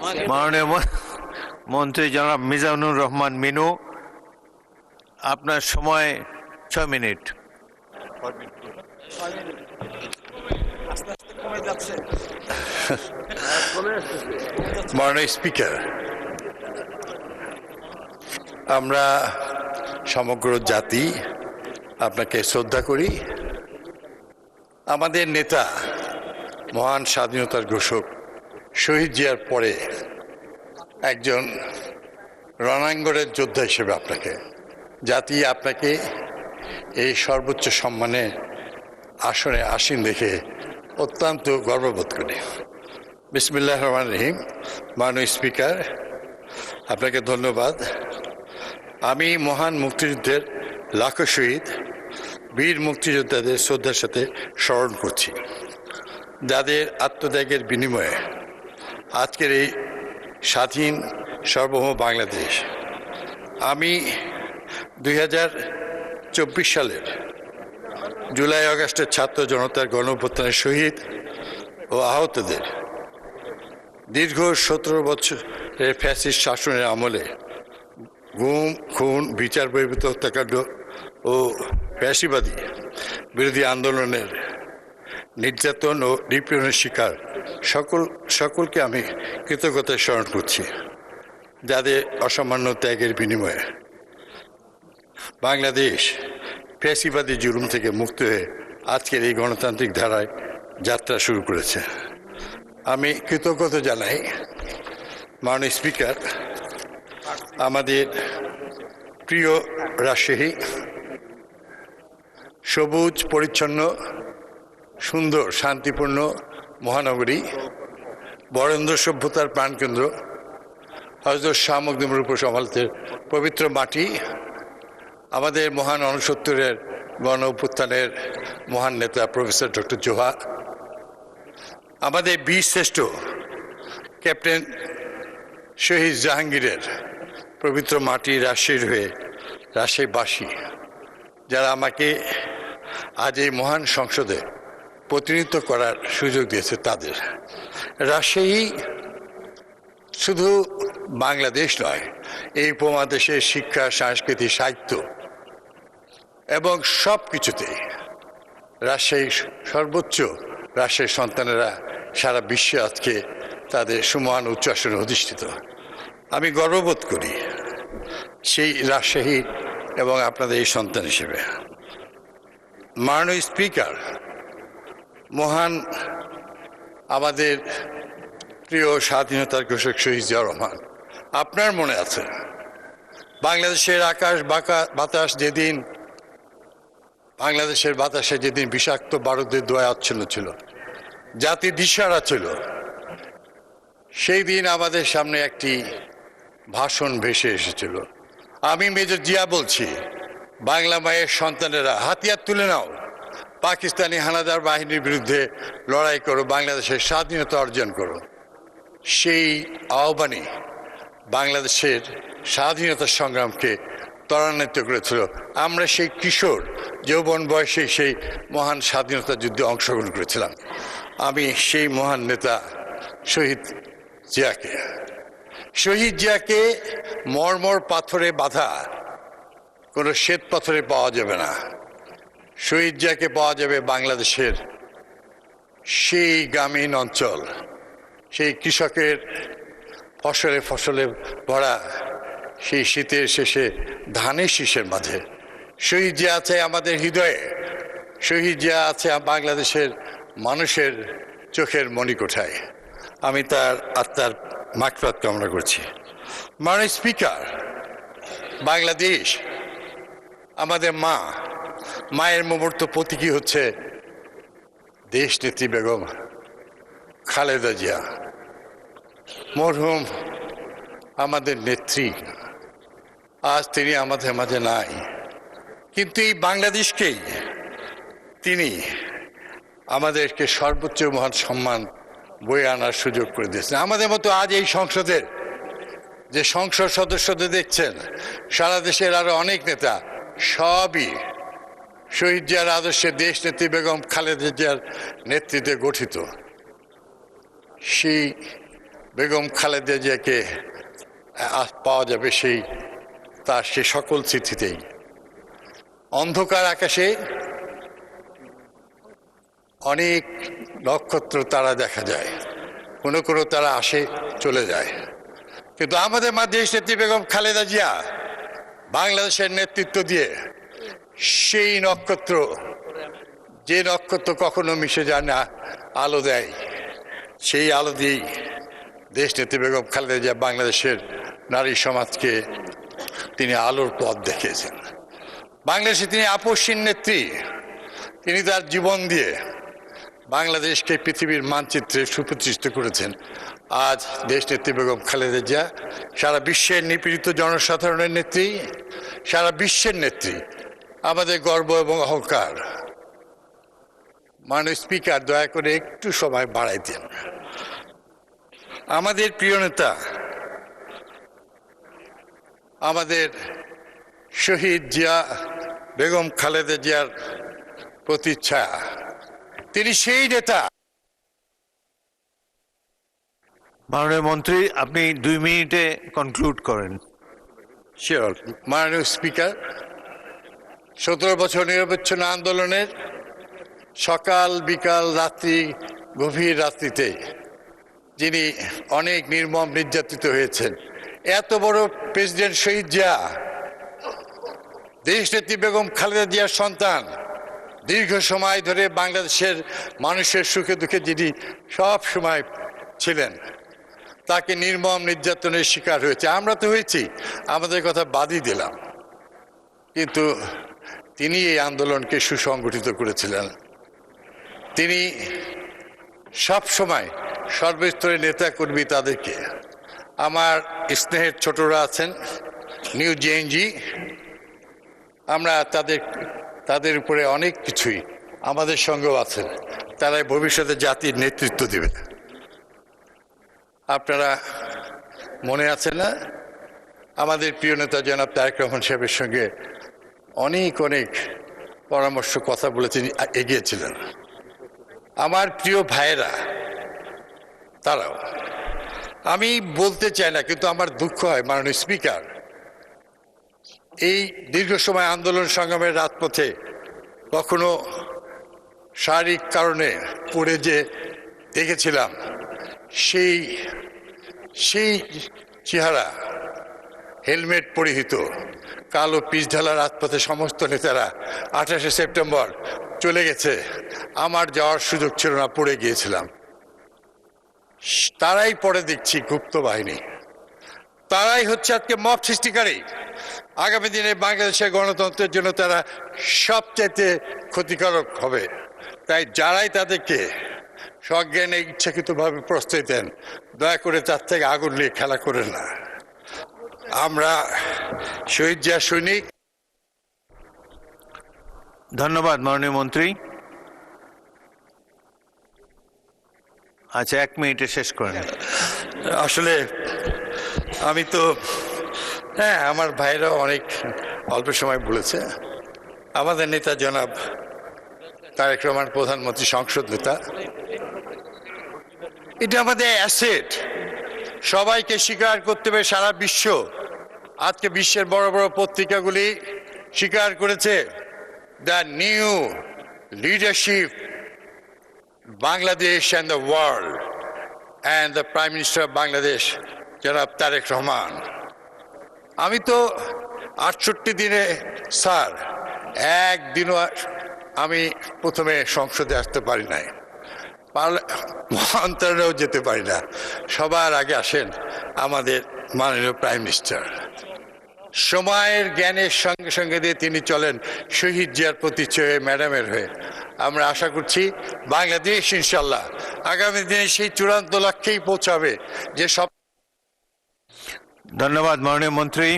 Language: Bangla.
মাননীয় মন্ত্রী জনাব মিজানুর রহমান মিনু, আপনার সময় 6 মিনিট। মাননীয় স্পিকার, আমরা সমগ্র জাতি আপনাকে শ্রদ্ধা করি। আমাদের নেতা মহান স্বাধীনতার ঘোষক শহীদ জিয়ার পরে একজন রণাঙ্গনের যোদ্ধা হিসেবে জাতি আপনাকে এই সর্বোচ্চ সম্মানে আসনে আসীন দেখে অত্যন্ত গর্ববোধ করি। বিসমিল্লাহির রহমানির রহিম। মাননীয় স্পিকার, আপনাকে ধন্যবাদ। আমি মহান মুক্তিযুদ্ধের লাখো শহীদ বীর মুক্তিযোদ্ধাদের শ্রদ্ধার সাথে স্মরণ করছি, যাদের আত্মত্যাগের বিনিময়ে আজকের এই স্বাধীন সার্বভৌম বাংলাদেশ। আমি 2024 সালের জুলাই আগস্টের ছাত্র জনতার গণঅভ্যুত্থানের শহীদ ও আহতদের দীর্ঘ 17 বছরের ফ্যাসিস্ট শাসনের আমলে গুম, খুন, বিচার বহির্ভূত হত্যাকাণ্ড ও ফ্যাসিবাদী বিরোধী আন্দোলনের নির্যাতন ও নিপীড়নের শিকার সকলকে আমি কৃতজ্ঞতায় স্মরণ করছি, যাদের অসামান্য ত্যাগের বিনিময়ে বাংলাদেশ ফ্যাসিবাদী জুলুম থেকে মুক্ত হয়ে আজকের এই গণতান্ত্রিক ধারায় যাত্রা শুরু করেছে। আমি কৃতজ্ঞতা জানাই মাননীয় স্পিকার, আমাদের প্রিয় রাজশাহী সবুজ, পরিচ্ছন্ন, সুন্দর, শান্তিপূর্ণ মহানগরী, বরেন্দ্র সভ্যতার প্রাণকেন্দ্র, হযরত শাহ মখদুমের উপর সমালতের পবিত্র মাটি, আমাদের মহান 69-এর গণ অভ্যুত্থানের মহান নেতা প্রফেসর ডক্টর জোহা, আমাদের বীর শ্রেষ্ঠ ক্যাপ্টেন শহীদ জাহাঙ্গীরের পবিত্র মাটি, রাজশাহীর হয়ে রাজশাহীবাসী যারা আমাকে আজ এই মহান সংসদে প্রতিনিধিত্ব করার সুযোগ দিয়েছে তাদের। রাজশাহী শুধু বাংলাদেশ নয়, এই উপমহাদেশের শিক্ষা, সংস্কৃতি, সাহিত্য এবং সব কিছুতেই রাজশাহী সর্বোচ্চ। রাজশাহীর সন্তানেরা সারা বিশ্বে আজকে তাদের সুমহান উচ্চ আসনে অধিষ্ঠিত। আমি গর্ববোধ করি সেই রাজশাহী এবং আপনাদের এই সন্তান হিসেবে। মাননীয় স্পিকার, মহান আমাদের প্রিয় স্বাধীনতার ঘোষক শহীদ জিয়াউর রহমান, আপনার মনে আছে বাংলাদেশের আকাশ বাতাস যেদিন, বাংলাদেশের বাতাসে যেদিন বিষাক্ত বারুদের ধোঁয়া আচ্ছন্ন ছিল, জাতি দিশাহারা ছিল, সেই দিন আমাদের সামনে একটি ভাষণ ভেসে এসেছিল। আমি মেজর জিয়া বলছি, বাংলা মায়ের সন্তানেরা হাতিয়ার তুলে নাও, পাকিস্তানি হানাদার বাহিনীর বিরুদ্ধে লড়াই করো, বাংলাদেশের স্বাধীনতা অর্জন করো। সেই আহ্বানে বাংলাদেশের স্বাধীনতা সংগ্রামকে ত্বরান্বিত করেছিল। আমরা সেই কিশোর যৌবন বয়সে সেই মহান স্বাধীনতা যুদ্ধে অংশগ্রহণ করেছিলাম। আমি সেই মহান নেতা শহীদ জিয়াকে মর্মর পাথরে বাঁধা কোনো শ্বেত পাথরে পাওয়া যাবে না। শহীদ জিয়াকে পাওয়া যাবে বাংলাদেশের সেই গ্রামীণ অঞ্চল, সেই কৃষকের ফসলে ভরা সেই শীতের শেষে ধানের শীষের মাঝে। শহীদ জিয়া আছে আমাদের হৃদয়ে, শহীদ জিয়া আছে বাংলাদেশের মানুষের চোখের মণিকোঠায়। আমি তার আত্মার মাগফিরাত কামনা করছি। মাননীয় স্পিকার, বাংলাদেশ আমাদের মায়ের মূর্ত প্রতীকী হচ্ছে দেশ নেত্রী বেগম খালেদা জিয়া। মরহুম আমাদের নেত্রী, আজ তিনি আমাদের মাঝে নাই, কিন্তু এই বাংলাদেশকেই তিনি আমাদেরকে সর্বোচ্চ মহান সম্মান বয়ে আনার সুযোগ করে দিয়েছেন। আমাদের মতো আজ এই সংসদের যে সংসদ সদস্যদের দেখছেন, সারা দেশের আরো অনেক নেতা, সবই শহীদ জিয়ার আদর্শে দেশ নেত্রী বেগম খালেদা জিয়ার নেতৃত্বে গঠিত। সেই বেগম খালেদা জিয়াকে পাওয়া যাবে তার সে সকল স্মৃতিতেই। অন্ধকার আকাশে অনেক নক্ষত্র তারা দেখা যায়, কোনো কোনো তারা আসে চলে যায়, কিন্তু আমাদের মাঝে নেত্রী বেগম খালেদা জিয়া বাংলাদেশের নেতৃত্ব দিয়ে সেই নক্ষত্র, যে নক্ষত্র কখনো মিশে যায় না, আলো দেয়, সেই আলো দিয়েই দেশ নেত্রী বেগম খালেদা জিয়া বাংলাদেশের নারী সমাজকে তিনি আলোর পথ দেখিয়েছেন। বাংলাদেশে তিনি আপসহীন নেত্রী, তিনি তার জীবন দিয়ে বাংলাদেশকে পৃথিবীর মানচিত্রে সুপ্রতিষ্ঠিত করেছেন। আজ দেশ নেত্রী বেগম খালেদা জিয়া সারা বিশ্বের নিপীড়িত জনসাধারণের নেত্রী, সারা বিশ্বের নেত্রী, আমাদের গর্ব এবং অহংকার। মাননীয় স্পিকার, দয়া করে একটু সময় বাড়াই দেন। আমাদের প্রিয় নেতা, আমাদের শহীদ জিয়া বেগম খালেদা জিয়ার প্রতিচ্ছায়া, তিনি সেই নেতা। মাননীয় মন্ত্রী, আপনি 2 মিনিটে কনক্লুড করেন। শিওর। মাননীয় স্পিকার, 17 বছর নিরবচ্ছিন্ন আন্দোলনের সকাল বিকাল রাত্রি, গভীর রাত্রিতে যিনি অনেক নির্মম নির্যাতিত হয়েছেন, এত বড় প্রেসিডেন্ট শহীদ জিয়া, দেশনেত্রী বেগম খালেদা জিয়ার সন্তান, দীর্ঘ সময় ধরে বাংলাদেশের মানুষের সুখে দুঃখে যিনি সব সময় ছিলেন, তাকে নির্মম নির্যাতনের শিকার হয়েছে। আমরা তো হয়েছি, আমাদের কথা বাদই দিলাম, কিন্তু তিনি এই আন্দোলনকে সুসংগঠিত করেছিলেন। তিনি সব সময় সর্বস্তরের নেতা কর্মী তাদেরকে, আমার স্নেহের ছোটরা আছেন নিউ জেএনজি, আমরা তাদের উপরে অনেক কিছুই, আমাদের সঙ্গেও আছেন, তারাই ভবিষ্যতে জাতির নেতৃত্ব দেবে। আপনারা মনে আছে না, আমাদের প্রিয় নেতা জনাব তারেক রহমান সাহেবের সঙ্গে অনেক অনেক পরামর্শ কথা বলে তিনি এগিয়েছিলেন। আমার প্রিয় ভাইয়েরা, তারাও, আমি বলতে চাই না, কিন্তু আমার দুঃখ হয় মাননীয় স্পিকার, এই দীর্ঘ সময় আন্দোলন সংগ্রামের রাজপথে কখনো শারীরিক কারণে পড়ে যে দেখেছিলাম, সেই চেহারা, হেলমেট পরিহিত কালো পিচঢালা রাজপথে সমস্ত নেতারা 28শে সেপ্টেম্বর চলে গেছে, আমার যাওয়ার সুযোগ ছিল না, পড়ে গিয়েছিলাম। তারাই পরে দেখছি গুপ্ত বাহিনী, তারাই হচ্ছে আজকে মব সৃষ্টিকারী। আগামী দিনে বাংলাদেশের গণতন্ত্রের জন্য তারা সবচাইতে ক্ষতিকারক হবে। তাই যারাই তাদেরকে সজ্ঞানে ইচ্ছাকৃতভাবে প্রশ্রয় দেন, দয়া করে তার থেকে আগুন নিয়ে খেলা করেন না। আমরা শহীদ জিয়া সৈনিক। ধন্যবাদ মাননীয় মন্ত্রী। আচ্ছা, 1 মিনিটে শেষ করেন। আসলে আমি তো, হ্যাঁ, আমার ভাইরা অনেক অল্প সময় বলেছে। আমাদের নেতা জনাব তারেক রহমান, প্রধানমন্ত্রী, সংসদ নেতা, এটা আমাদের অ্যাসেট, সবাইকে স্বীকার করতে হবে। সারা বিশ্ব, আজকে বিশ্বের বড় বড় পত্রিকাগুলি স্বীকার করেছে, the new leadership Bangladesh and the world and the prime minister of Bangladesh জনাব তারেক রহমান। আমি তো 68 দিনে, স্যার, একদিনও আমি প্রথমে সংসদে আসতে পারি নাই, মন্ত্রণালয়েও যেতে পারি না। সবার আগে আসেন আমাদের মাননীয় প্রাইম মিনিস্টার। সময়ের জ্ঞানের সঙ্গে সঙ্গে দিয়ে তিনি চলেন শহীদ জিয়ার প্রতিচ্ছয়ে ম্যাডামের হয়ে। আমরা আশা করছি বাংলাদেশ ইনশাল্লাহ আগামী দিনে সেই চূড়ান্ত লক্ষ্যেই পৌঁছাবে যে সব। ধন্যবাদ মাননীয় মন্ত্রী।